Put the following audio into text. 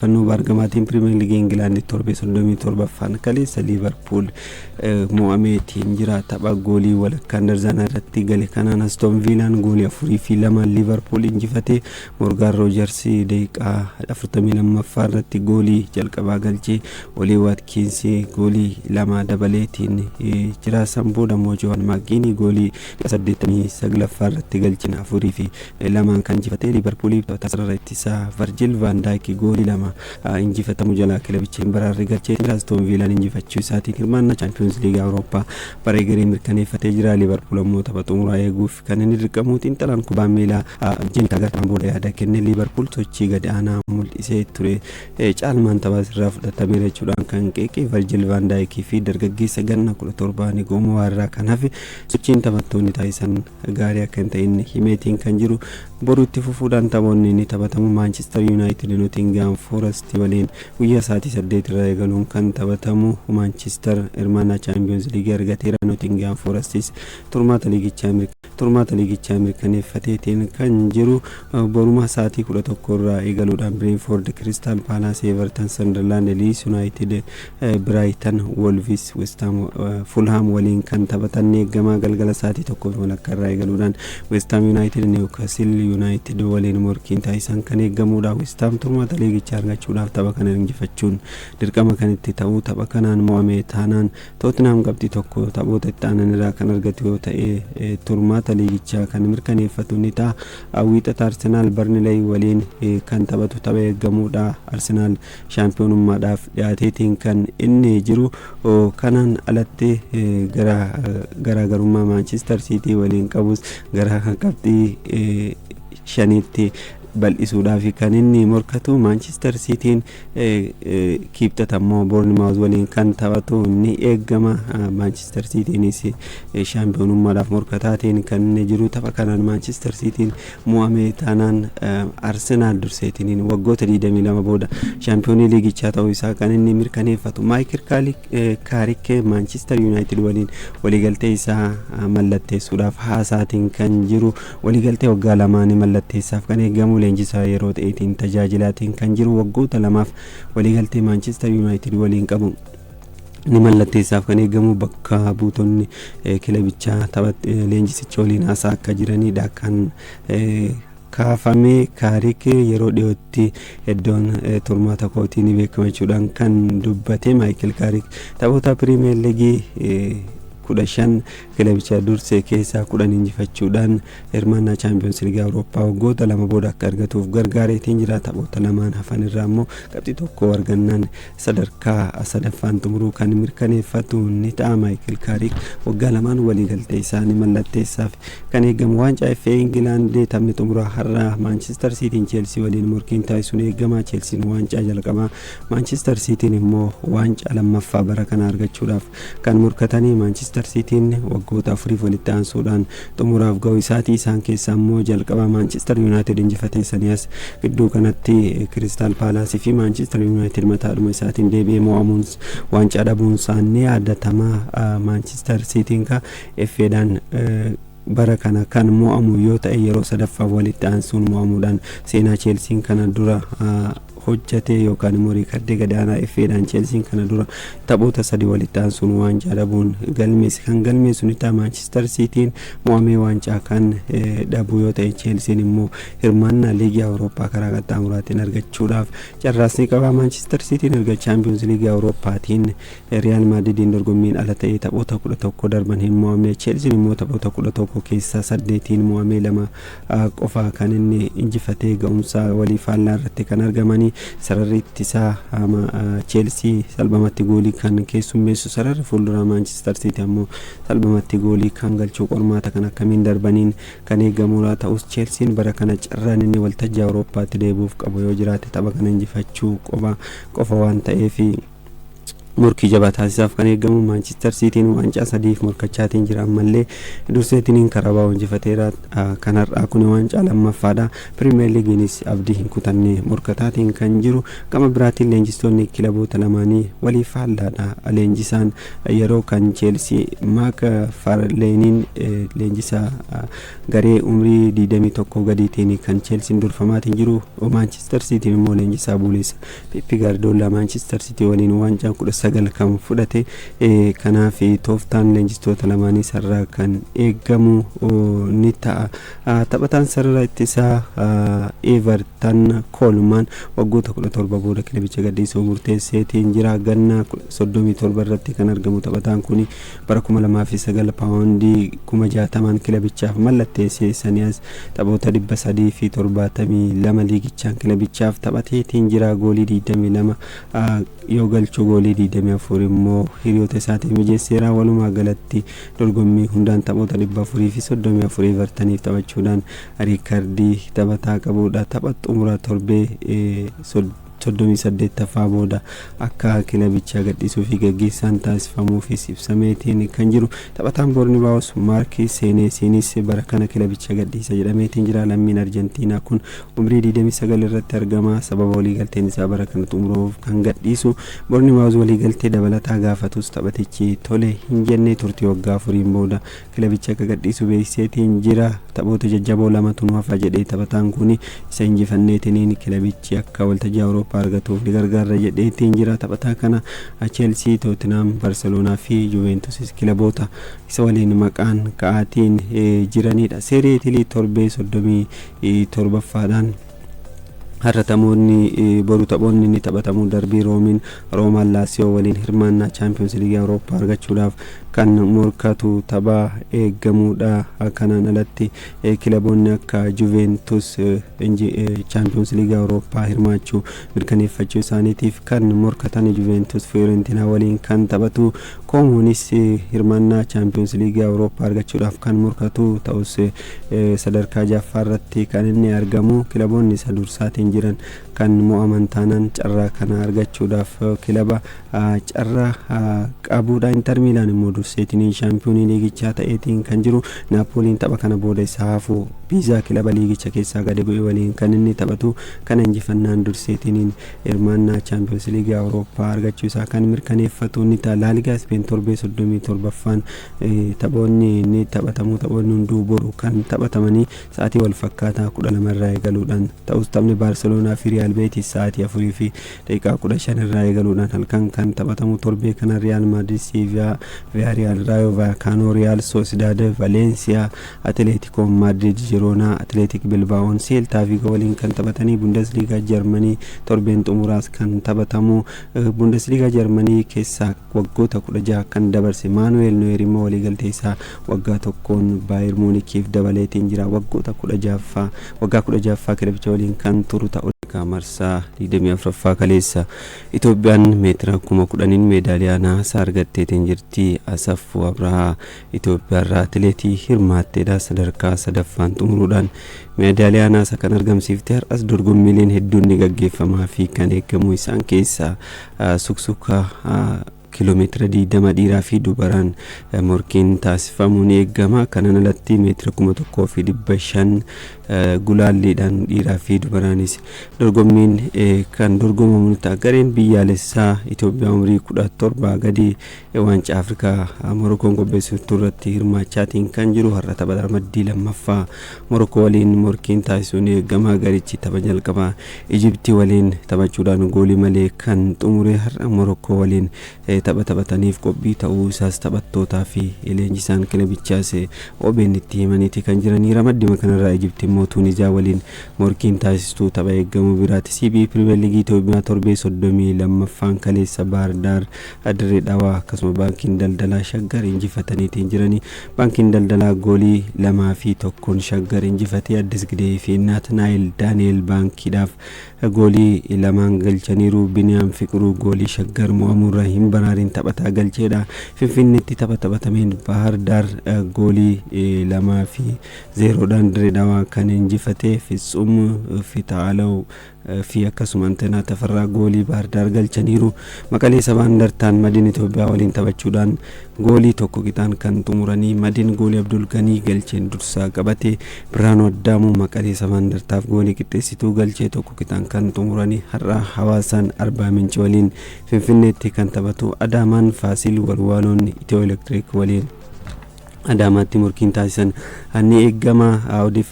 Fanno Bargamaatiin Premier League England torbe 37ffaan kaleessa Liverpool mo'ameetiin jira tapha goolii walakkaan darzana irratti gale kanaan Aston Villaan goolii 4-2 Liverpool injifate. Morgan Rogers daqiiqaa 42ffaa irratti goolii jalqabaa galchee Oli Watkins goolii 2 dabaleetiin jira. Booda Joan McGinn goolii 89ffaa irratti galchina 4-2 kan injifate. Liverpool taphataa ittisaa Virgil van Dijk goolii 2 injifatamu jala kilabicha baraarri galchee Aston Villaan injifachuu isaatiin hirmaannaa Champions League Awurooppaa baree garee mirkaneeffatee jira. Liverpool ammoo tapha xumuraa eeguuf kan inni dirqamuutiin xalaan kubbaa miilaa jilka gartaan booda yaada kenne. Liverpool sochii gad aanaa mul'isee ture caalmaan taphaa irraa fudhatamee jechuudhaan kan qeeqee Virgil van Dijk fi dargaggeessa ganna 17 Goomoo irraa kan hafe sochiin taphattoonni taasisan gaarii akka hin ta'in himeetiin kan jiru. Boruutti fufuudhaan taphoonni ni taphatamu. Manchester United Nottingham Forest waliin guyyaa sa'aatii 8 irraa eegaluun kan taphatamu. Manchester hirmaannaa Champions League argateera. Nottingham Forest turmaata liigichaa mirkaneeffateetiin kan jiru. Boruma sa'aatii 11 irraa eegaluudhaan Brentford Crystal Palace Everton Sunderland Leeds United Brighton Wolves West Ham Fulham waliin kan taphatan eegamaa. Galgala sa'aatii 1 irraa eegaluudhaan West Ham United Newcastle United waliin morkiin taasisan kan eegamudha. West Ham turmaata liigichaa argachuudhaaf tapha kana injifachuun dirqama kan itti ta'u. Tapha kanaan mo'amee taanaan Tottenham qabxii 1 taphoota itti aanan irraa kan argatu yoo ta'e turmaata liigichaa kan mirkaneeffatu ni ta'a. Wiixata Arsenaal Burnley waliin kan taphatu tapha eegamudha. Arsenaal shaampiyoonummaadhaaf dhiyaateetiin kan inni jiru. Kanaan alatti garaagarummaa Manchester City waliin qabus gara qabxii 5tti bal'isuudhaaf kan inni morkatu. Manchester Cityin kiibxatammoo Bournemouth waliin kan taphatu ni eegama. Manchester Citynis shaampiyoonummaadhaaf morkataatiin kan inni jiru. Tapha kanaan Manchester Cityin mo'amee taanaan Arsenaal durseetiin waggoota 22 booda shaampiyoonii liigichaa ta'uu isaa kan inni mirkaneeffatu. Michael Carrick Manchester United waliin waliigaltee isaa mallatteessuudhaaf haasaatiin kan jiru. Waliigaltee waggaa lamaanii mallatteessaaf kan eegamu. Leenjisaa yeroo ta'eetiin tajaajilaatiin kan jiru. Waggoota lamaaf waliigaltee Manchester United waliin qabu ni mallatteessaaf kan eegamu. Bakka buutonni kilabichaa leenjisicha waliin haasaa akka jiranidha kan kaafame. Carrick yeroo dhiyootti iddoon turmaata kootiin beekamachuudhaan kan dubbate. Michael Carrick taphoota Premier League 15 kilabicha dursee keessaa 10 injifachuudhaan hirmaannaa Champions League Awurooppaa waggoota 2 booda akka argatuuf gargaareetiin jira. Taphoota lamaan hafan irraa immoo qabxii 1 argannaan sadarkaa sadaffaan xumuruu kan mirkaneeffatu ni ta'a. Michael Carrick waggaa lamaan waliigaltee isaanii mallatteessaaf kan eegamu. Waancaa FA England taphni xumuraa har'a Manchester Cityin Chelsea waliin morkiin taasisuun eegama. Chelsean waancaa jalqabaa, Manchester Cityin immoo waancaa lammaffaa bara kana argachuudhaaf kan morkatanii. Manchester Cityin waggoota 4 walitti aansuudhaan xumuraaf ga'uu isaatii. Isaan keessaa immoo jalqaba Manchester United injifatee sanias gidduu kanatti Crystal Palace fi Manchester United mataadhuma isaatiin deebi'ee mo'amuun waancaa dhabuun isaanii yaadatama. Manchester Cityin FA'dhaan bara kana kan mo'amu yoo ta'e yeroo sadaffaa walitti aansuun mo'amuudhaan seenaa Chelsean kana dura hojjate yookaan immoo riikardii gadaanaa FA'dhaan Chelsean kana dura taphoota 3 walitti aansuun waancaa dhabuun galmeessu ni ta'a. Manchester Cityin mo'amee waancaa kan dhabu yoo ta'e Chelsean immoo hirmaannaa liigii Awurooppaa karaa qaxxaamuraatiin argachuudhaaf carraasni qaba. Manchester Cityin erga Champions League Awurooppaatiin Real Madridin dorgommiin ala ta'ee taphoota 11 darban hin mo'amne. Chelsean immoo taphoota 11 keessaa 8tiin mo'amee 2 qofa kan inni injifatee ga'umsa walii faallaa irratti kan argamanii. Sararri ittisaa Chelsea salphamatti goolii kan keessummeessu. Sararri fuulduraa Manchester City ammoo salphamatti goolii kan galchuu qormaata kan akkamiin darbaniin kan eegamudha. Ta'us Chelsean bara kana carraan inni waltajjii Awurooppaatti deebi'uuf qabu yoo jiraate tapha kana injifachuu qofa waan ta'eef morkii jabaa taasisaaf kan eegamu Manchester Cityin waancaa sadiif morkachaatiin jira ammallee durseetiin Karabaa injifateera kan har'aa kun waancaa lammaffaadha Premier Leaguenis abdii hin kutanne morkataatiin kan jiru gama biraatiin leenjistoonni kilaboota lamaanii waliif haallaadha leenjisaan yeroo kan Chelsea McFarlanein leenjisaa garee umrii 21 gadiitiin kan Chelsea durfamaatiin jiru Manchester Cityin immoo leenjisaa buuleessa Pep Guardiola Manchester City waliin waancaa 19 kan fudhate kanaaf tooftaan leenjistoota lamaanii sarara kan eegamu ni ta'a taphataan sarara ittisaa Everton Coleman waggoota 17 booda kilabicha gadhiisuu murteesseetiin jira ganna 37 irratti kan argamu taphataan kun bara 2009 paawundii 60,000 kilabichaaf mallatteessee saniyaas taphoota 372 liigichaan kilabichaaf taphateetiin jira goolii 22 yoo galchuu goolii 24 immoo hiriyoota isaatiin mijeesseera walumaa galatti dorgommii hundaan taphoota 434 Evertoniif taphachuudhaan riikardii taphataa qabuudha tapha xumura torbee 38ffaa booda akka kilabicha gadhiisuu fi gaggeessaan taasifamuufis ibsameetiin kan jiru taphataan Bournemouth Mark Senesinis bara kana kilabicha gadhiisa jedhameetiin jira lammiin Arjentiinaa kun umrii 29 irratti argama sababa waliigalteen isaa bara kana xumuruuf kan gadhiisu Bournemouth waliigaltee dabalataa gaafatus taphatichi tole hin jenne turtii waggaa 4 booda kilabicha akka gadhiisu beeksiseetiin jira taphoota jajjaboo lamatu nu hafa jedhee taphataan kun isa injifanneetiin kilabichi akka waltajjii Awurooppaa argatuuf ni gargaara jedheetiin jira taphataa kana Chelsea Tottenham Barcelona fi Juventus kilaboota isa waliin maqaan ka'aatiin jiranidha Serie A torbee 37ffaadhaan harratamoonni boru taphoonni ni taphatamu darbii Roomaan Laasiyoo waliin hirmaannaa Champions League Awurooppaa argachuudhaaf kan morkatu tapha eegamuudha kanaan alatti kilaboonni akka Juventus Champions League Awurooppaa hirmaachuu mirkaneeffachuu isaaniitiif kan morkatan Juventus Fiorentina waliin kan taphatu Comunis hirmaannaa Champions League Awurooppaa argachuudhaaf kan morkatu ta'us sadarkaa jaffaarratti kan inni argamu kilaboonni isa dursaatiin jiran kan mo'aman taanaan carraa kana argachuudhaaf kilaba carraa qabuudha Inter Milan immoo durseetiin shaampiyoonii liigichaa ta'eetiin kan jiru Naapoliin tapha kana booda isa hafu Pisa kilaba liigicha keessaa gadi bu'ee waliin kan inni taphatu kan injifannaan durseetiin hirmaannaa Champions League Awurooppaa argachuu isaa kan mirkaneeffatu ni ta'a La Liga Spain torbee 37ffaan taphoonni ni taphatamu taphoonni hunduu boru kan taphatamanii sa'aatii wal fakkaataa 12 irraa eegaluudhaan ta'us taphni Barcelona fi Real Betis sa'aatii 4 fi daqiiqaa 15 irraa eegaluudhaan halkan kan taphatamu torbee kana Real Madrid Sevilla Villarreal Rayo Vallecano Real Sociedad Valencia Atletico Madrid Girona Athletic Bilbao Celta Vigo waliin kan taphatanii Bundesliga Germany torbeen xumuraas kan taphatamu Bundesliga Germany keessaa waggoota 16 kan dabarse Manuel Neuer immoo waliigaltee isaa waggaa tokkoon Bayern Munichiif dabaleetiin jira waggoota 16ffaa kilabicha waliin kan turu ta'u marsaa 24ffaa kaleessa Itoophiyaan meetira 10,000 meedaaliyaa naasaa argatteetiin jirti Asaffuu Abrahaa Itoophiyaarraa atileetii hirmaatteedha sadarkaa sadaffaan xumuruudhaan meedaaliyaa naasaa kan argamsiifte har'as dorgommiileen hedduun ni gaggeeffamaa fi kan eegamu isaan keessaa suksuka kiiloomeetira 20 dhiiraa fi dubaraan morkiin taasifamuun eegama kanaan alatti meetira 1,500 gulaalliidhaan dhiiraa fi dubaraanis dorgommiin kan dorgomamu ta'a gareen biyyaalessaa Itoophiyaa umrii 17 gadi waancaa Afrikaa Morokkoon qopheessitu irratti hirmaachaatiin kan jiru har'a tapha ramaddii lammaffaa Morokkoo waliin morkiin taasisuun eegama garichi tapha jalqabaa Ijiptii waliin taphachuudhaan goolii malee kan xumure har'a Morokkoo waliin taphataniif qophii ta'uu isaas taphattootaa fi leenjisaan kilabichaas OBN itti himaniiti kan jiranii ramaddii kanarraa Ijiptii immoo Tuuniziyaa waliin morkiin taasistuu tapha eegamu biraatti CB Premier League Itoophiyaa torbee 32ffaan kaleessa Bahar Dar Dirree Dhawaa akkasuma baankiin daldalaa Shaggar injifataniitiin jiranii baankiin daldalaa goolii 2-1 Shaggar injifatee Addis Gidee fi Naatnaayil Daani'el baankiidhaaf goolii 2 galchaniiru Biniyaam Fiqiruu goolii Shaggar mo'amurra hin baraarin taphataa galcheedha Finfinneetti taphatameen Bahar Dar goolii 2-0dhaan Dirree Dhawaa kan kan injifatee Fitsum Fitaalau fi akkasuma Antenaa Tafarraa goolii Bahar Daar galchaniiru. Maqalee Sabaa Indartaan Madiin Itoophiyaa waliin taphachuudhaan goolii tokko qixaan kan xumuranii Madiin goolii Abdul Ganii galcheen dursaa qabate. Birhaanuu Addaamuu Maqalee Sabaa Indartaaf goolii qixxeessituu galchee tokko qixaan kan xumuranii har'a Hawaasaan Arbaa Minci waliin Finfinneetti kan taphatu. Adaamaan Faasil Walwaaloon Itiyoo Elektiriik waliin Adaamaatti morkiin taasisan. Hanni eegama